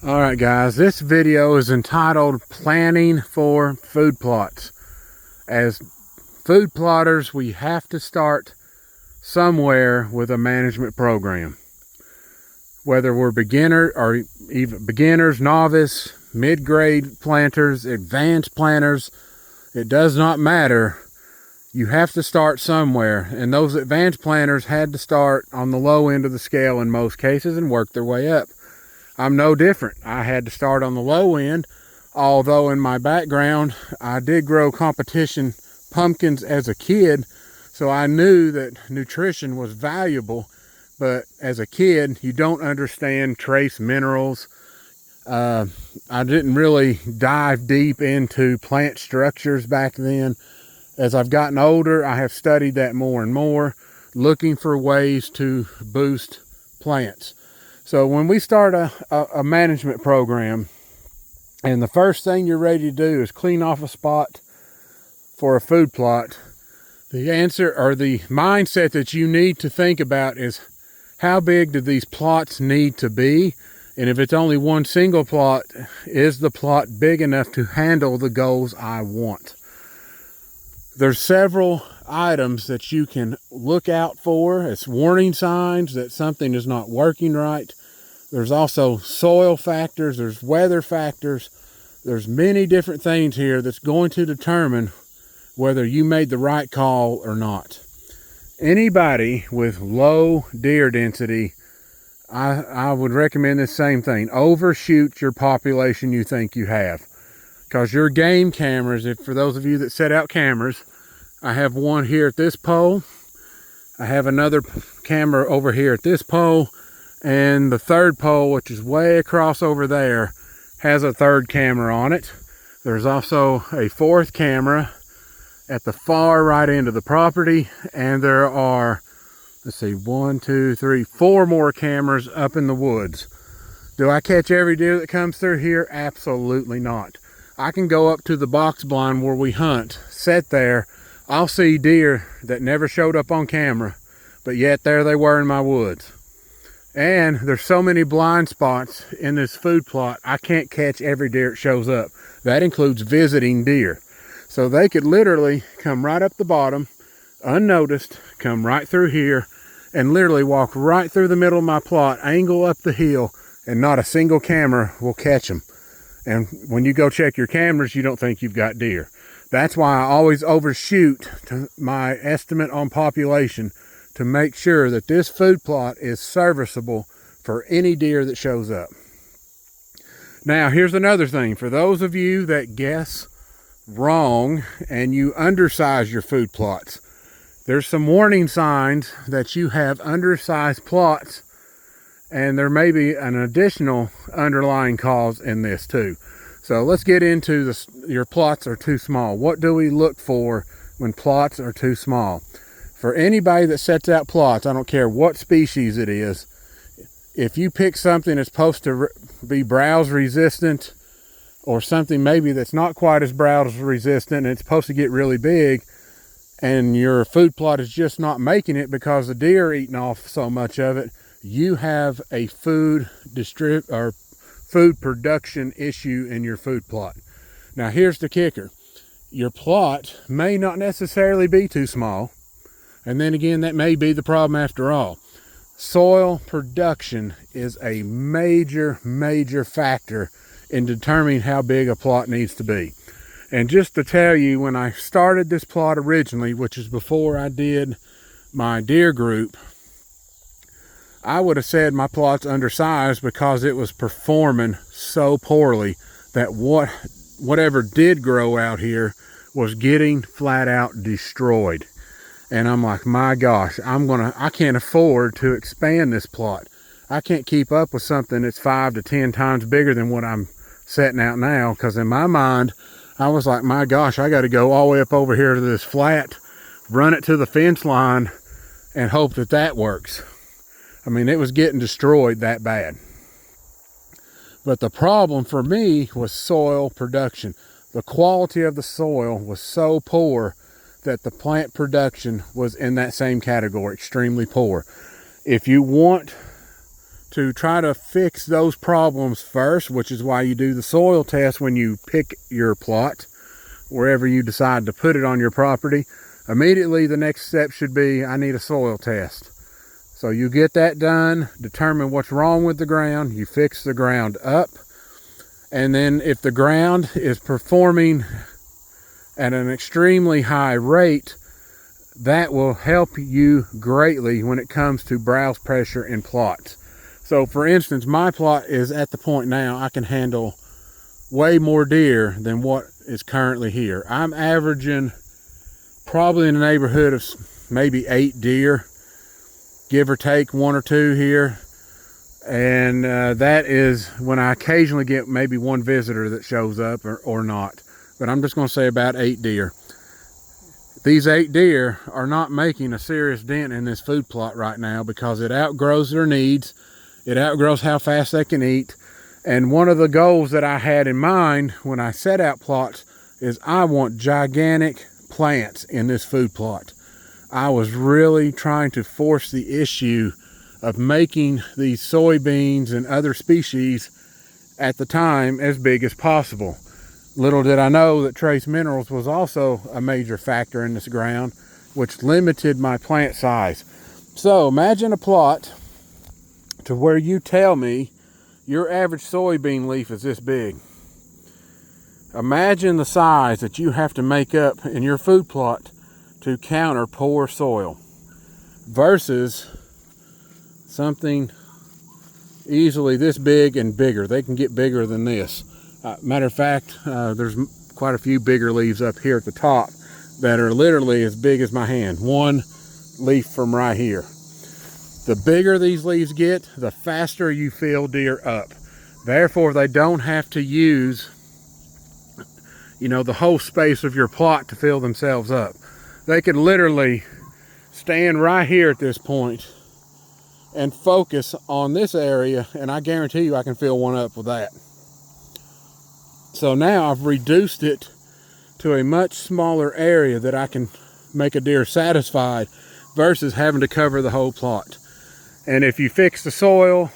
All right, guys, this video is entitled Planning for Food Plots. As food plotters, we have to start somewhere with a management program. Whether we're beginner or even beginners, novice, mid-grade planters, advanced planters, it does not matter. You have to start somewhere, and those advanced planters had to start on the low end of the scale in most cases and work their way up. I'm no different. I had to start on the low end, although in my background, I did grow competition pumpkins as a kid, so I knew that nutrition was valuable, but as a kid, you don't understand trace minerals. I didn't really dive deep into plant structures back then. As I've gotten older, I have studied that more and more, looking for ways to boost plants. So when we start a management program, and the first thing you're ready to do is clean off a spot for a food plot, the answer or the mindset that you need to think about is how big do these plots need to be? And if it's only one single plot, is the plot big enough to handle the goals I want? There's several items that you can look out for as warning signs that something is not working right. There's also soil factors, there's weather factors. There's many different things here that's going to determine whether you made the right call or not. Anybody with low deer density, I would recommend the same thing. Overshoot your population you think you have. Because your game cameras, for those of you that set out cameras, I have one here at this pole. I have another camera over here at this pole. And the third pole, which is way across over there, has a third camera on it. There's also a fourth camera at the far right end of the property. And there are, let's see, 4 more cameras up in the woods. Do I catch every deer that comes through here? Absolutely not. I can go up to the box blind where we hunt, sit there. I'll see deer that never showed up on camera, but yet there they were in my woods. And there's so many blind spots in this food plot, I can't catch every deer that shows up. That includes visiting deer. So they could literally come right up the bottom, unnoticed, come right through here, and literally walk right through the middle of my plot, angle up the hill, and not a single camera will catch them. And when you go check your cameras, you don't think you've got deer. That's why I always overshoot to my estimate on population to make sure that this food plot is serviceable for any deer that shows up. Now, here's another thing. For those of you that guess wrong and you undersize your food plots, there's some warning signs that you have undersized plots, and there may be an additional underlying cause in this too. So let's get into this. Your plots are too small. What do we look for when plots are too small? For anybody that sets out plots, I don't care what species it is, if you pick something that's supposed to be browse resistant, or something maybe that's not quite as browse resistant and it's supposed to get really big, and your food plot is just not making it because the deer are eating off so much of it, you have a food production issue in your food plot. Now here's the kicker. Your plot may not necessarily be too small, and then again, that may be the problem after all. Soil production is a major factor in determining how big a plot needs to be. And just to tell you, when I started this plot originally, which is before I did my deer group, I would have said my plot's undersized because it was performing so poorly that whatever did grow out here was getting flat out destroyed. And I'm like, my gosh, I can't afford to expand this plot. I can't keep up with something that's 5 to 10 times bigger than what I'm setting out now. Because in my mind, I was like, my gosh, I got to go all the way up over here to this flat, run it to the fence line, and hope that that works. I mean, it was getting destroyed that bad. But the problem for me was soil production. The quality of the soil was so poor that the plant production was in that same category, extremely poor. If you want to try to fix those problems first, which is why you do the soil test when you pick your plot, wherever you decide to put it on your property. Immediately the next step should be, I need a soil test. So you get that done, determine what's wrong with the ground, you fix the ground up, and then if the ground is performing at an extremely high rate, that will help you greatly when it comes to browse pressure in plots. So for instance, my plot is at the point now I can handle way more deer than what is currently here. I'm averaging probably in the neighborhood of maybe 8 deer, give or take 1 or 2 here. And that is when I occasionally get maybe 1 visitor that shows up or not. But I'm just going to say about 8 deer. These 8 deer are not making a serious dent in this food plot right now because it outgrows their needs. It outgrows how fast they can eat. And one of the goals that I had in mind when I set out plots is I want gigantic plants in this food plot. I was really trying to force the issue of making these soybeans and other species at the time as big as possible. Little did I know that trace minerals was also a major factor in this ground, which limited my plant size. So imagine a plot to where you tell me your average soybean leaf is this big. Imagine the size that you have to make up in your food plot to counter poor soil versus something easily this big and bigger. They can get bigger than this. Matter of fact, there's quite a few bigger leaves up here at the top that are literally as big as my hand. 1 leaf from right here. The bigger these leaves get, the faster you fill deer up. Therefore, they don't have to use, the whole space of your plot to fill themselves up. They can literally stand right here at this point and focus on this area, and I guarantee you I can fill one up with that. So now I've reduced it to a much smaller area that I can make a deer satisfied versus having to cover the whole plot. And if you fix the soil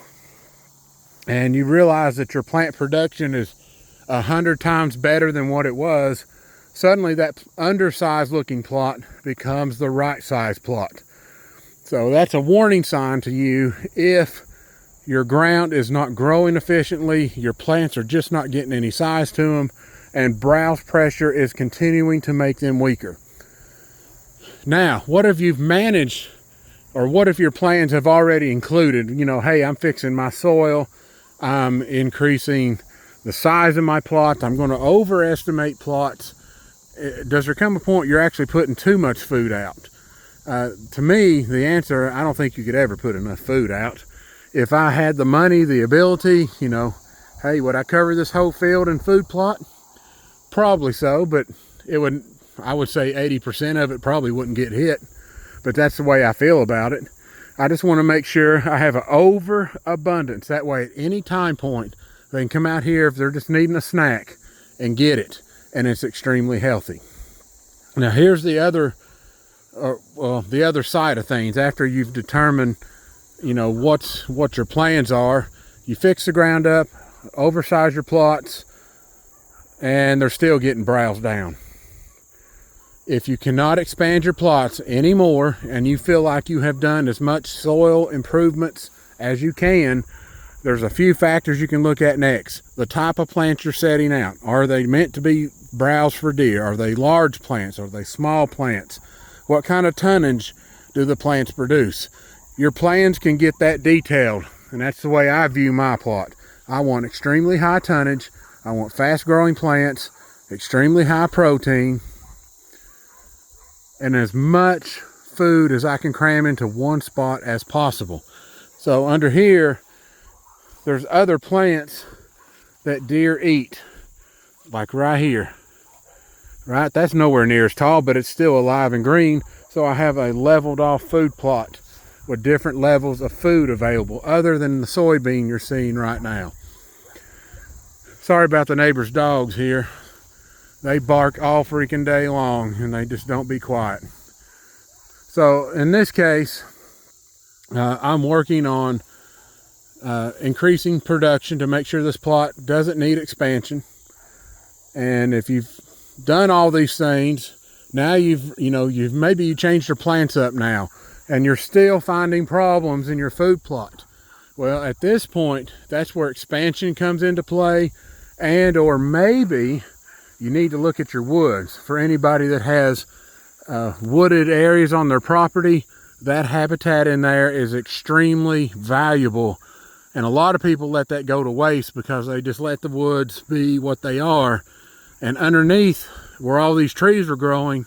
and you realize that your plant production is 100 times better than what it was, suddenly that undersized looking plot becomes the right size plot. So that's a warning sign to you if your ground is not growing efficiently, your plants are just not getting any size to them, and browse pressure is continuing to make them weaker. Now, what if you've managed, or what if your plans have already included, hey, I'm fixing my soil, I'm increasing the size of my plot, I'm going to overestimate plots. Does there come a point you're actually putting too much food out? To me, the answer, I don't think you could ever put enough food out. If I had the money, the ability, hey, would I cover this whole field in food plot? Probably so, but I would say 80% of it probably wouldn't get hit. But that's the way I feel about it. I just want to make sure I have an overabundance. That way, at any time point, they can come out here if they're just needing a snack and get it, and it's extremely healthy. Now, here's the other side of things. After you've determined, what your plans are, you fix the ground up, oversize your plots, and they're still getting browsed down. If you cannot expand your plots anymore and you feel like you have done as much soil improvements as you can, there's a few factors you can look at next. The type of plants you're setting out. Are they meant to be browsed for deer? Are they large plants? Are they small plants? What kind of tonnage do the plants produce? Your plans can get that detailed, and that's the way I view my plot. I want extremely high tonnage. I want fast growing plants, extremely high protein, and as much food as I can cram into one spot as possible. So under here, there's other plants that deer eat, like right here. Right, that's nowhere near as tall, but it's still alive and green. So I have a leveled off food plot with different levels of food available other than the soybean you're seeing right now. Sorry about the neighbor's dogs here. They bark all freaking day long and they just don't be quiet. So in this case, I'm working on increasing production to make sure this plot doesn't need expansion. And if you've done all these things, now maybe you changed your plants up now and you're still finding problems in your food plot. Well, at this point, that's where expansion comes into play, and or maybe you need to look at your woods. For anybody that has wooded areas on their property, that habitat in there is extremely valuable. And a lot of people let that go to waste because they just let the woods be what they are. And underneath where all these trees are growing,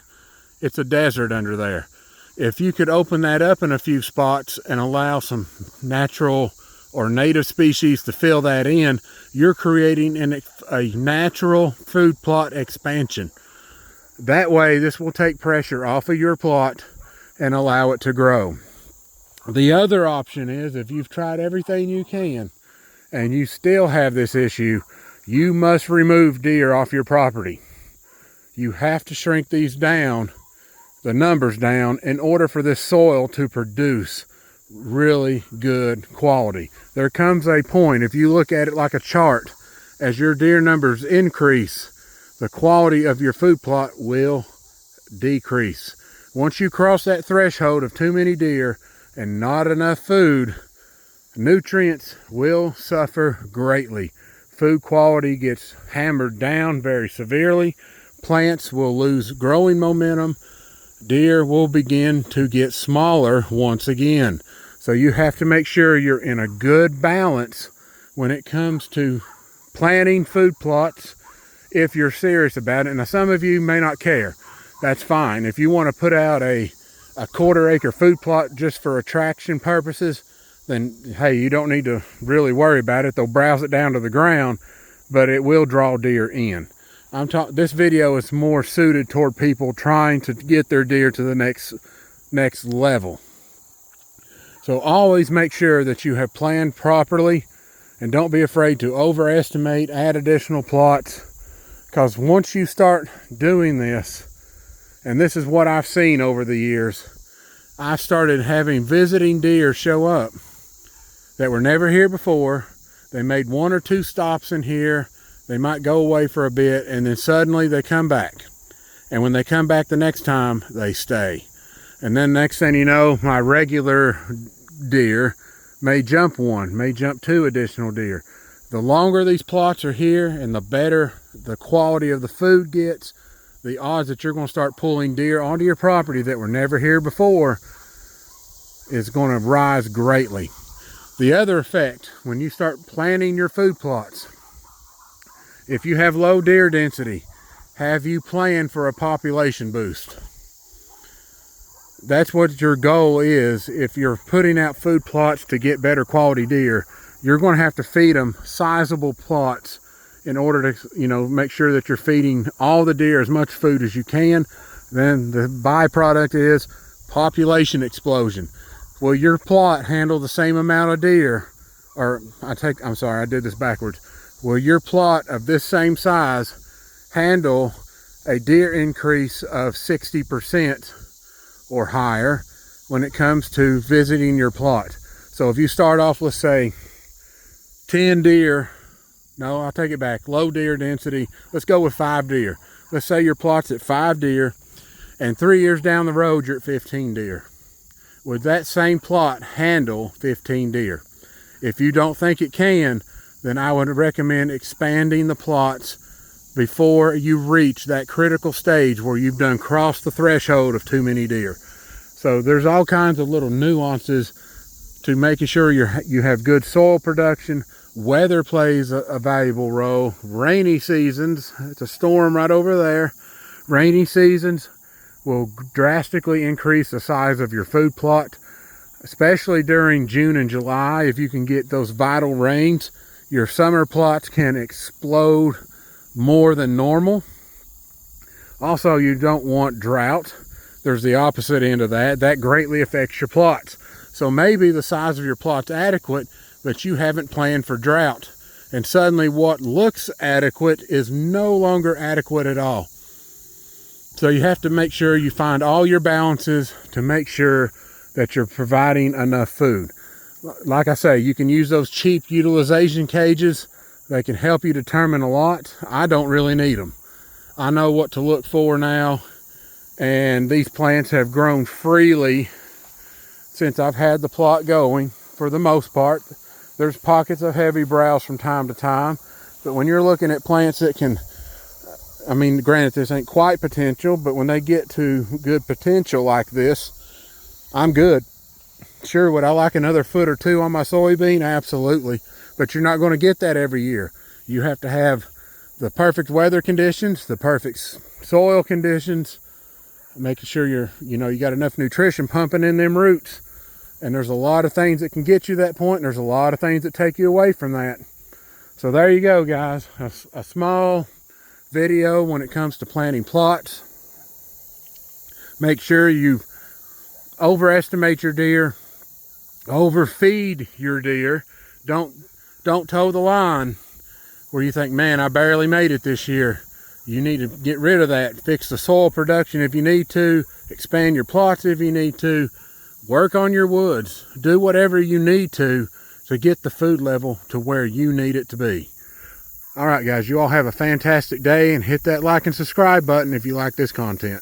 it's a desert under there. If you could open that up in a few spots and allow some natural or native species to fill that in, you're creating a natural food plot expansion. That way, this will take pressure off of your plot and allow it to grow. The other option is, if you've tried everything you can and you still have this issue, you must remove deer off your property. You have to shrink these down, the numbers down, in order for this soil to produce really good quality. There comes a point, if you look at it like a chart, as your deer numbers increase, the quality of your food plot will decrease. Once you cross that threshold of too many deer and not enough food, nutrients will suffer greatly. Food quality gets hammered down very severely. Plants will lose growing momentum. Deer will begin to get smaller once again. So you have to make sure you're in a good balance when it comes to planting food plots if you're serious about it. Now, some of you may not care. That's fine. If you want to put out a quarter-acre food plot just for attraction purposes, then hey, you don't need to really worry about it. They'll browse it down to the ground, but it will draw deer in. This video is more suited toward people trying to get their deer to the next level. So always make sure that you have planned properly, and don't be afraid to overestimate, add additional plots, because once you start doing this, and this is what I've seen over the years, I started having visiting deer show up that were never here before. They made 1 or 2 stops in here. They might go away for a bit, and then suddenly they come back. And when they come back the next time, they stay. And then next thing you know, my regular deer may jump 1, may jump 2 additional deer. The longer these plots are here and the better the quality of the food gets, the odds that you're going to start pulling deer onto your property that were never here before is going to rise greatly. The other effect, when you start planting your food plots, if you have low deer density, have you planned for a population boost? That's what your goal is. If you're putting out food plots to get better quality deer, you're going to have to feed them sizable plots in order to, make sure that you're feeding all the deer as much food as you can. Then the byproduct is population explosion. Will your plot handle the same amount of deer? I'm sorry, I did this backwards. Will your plot of this same size handle a deer increase of 60% or higher when it comes to visiting your plot? So if you start off with, say, 10 deer, no, I'll take it back, low deer density, let's go with 5 deer. Let's say your plot's at 5 deer, and 3 years down the road, you're at 15 deer. Would that same plot handle 15 deer? If you don't think it can, then I would recommend expanding the plots before you reach that critical stage where you've done crossed the threshold of too many deer. So there's all kinds of little nuances to making sure you have good soil production. Weather plays a valuable role. Rainy seasons, it's a storm right over there. Rainy seasons will drastically increase the size of your food plot, especially during June and July. If you can get those vital rains, your summer plots can explode more than normal. Also, you don't want drought. There's the opposite end of that. That greatly affects your plots. So maybe the size of your plot's adequate, but you haven't planned for drought. And suddenly what looks adequate is no longer adequate at all. So you have to make sure you find all your balances to make sure that you're providing enough food. like I say, you can use those cheap utilization cages. They can help you determine a lot. I don't really need them. I know what to look for now, and these plants have grown freely since I've had the plot going. For the most part, there's pockets of heavy browse from time to time, but when you're looking at plants that can, I mean, granted this ain't quite potential, but when they get to good potential like this, I'm good. Sure, would I like another foot or two on my soybean? Absolutely, but you're not going to get that every year. You have to have the perfect weather conditions, the perfect soil conditions, making sure you got enough nutrition pumping in them roots. And there's a lot of things that can get you that point, and there's a lot of things that take you away from that. So there you go, guys. A small video when it comes to planting plots. Make sure you overestimate your deer, overfeed your deer. Don't toe the line where you think, man, I barely made it this year. You need to get rid of that. Fix the soil production if you need to. Expand your plots if you need to. Work on your woods. Do whatever you need to get the food level to where you need it to be. All right, guys, you all have a fantastic day, and hit that like and subscribe button if you like this content.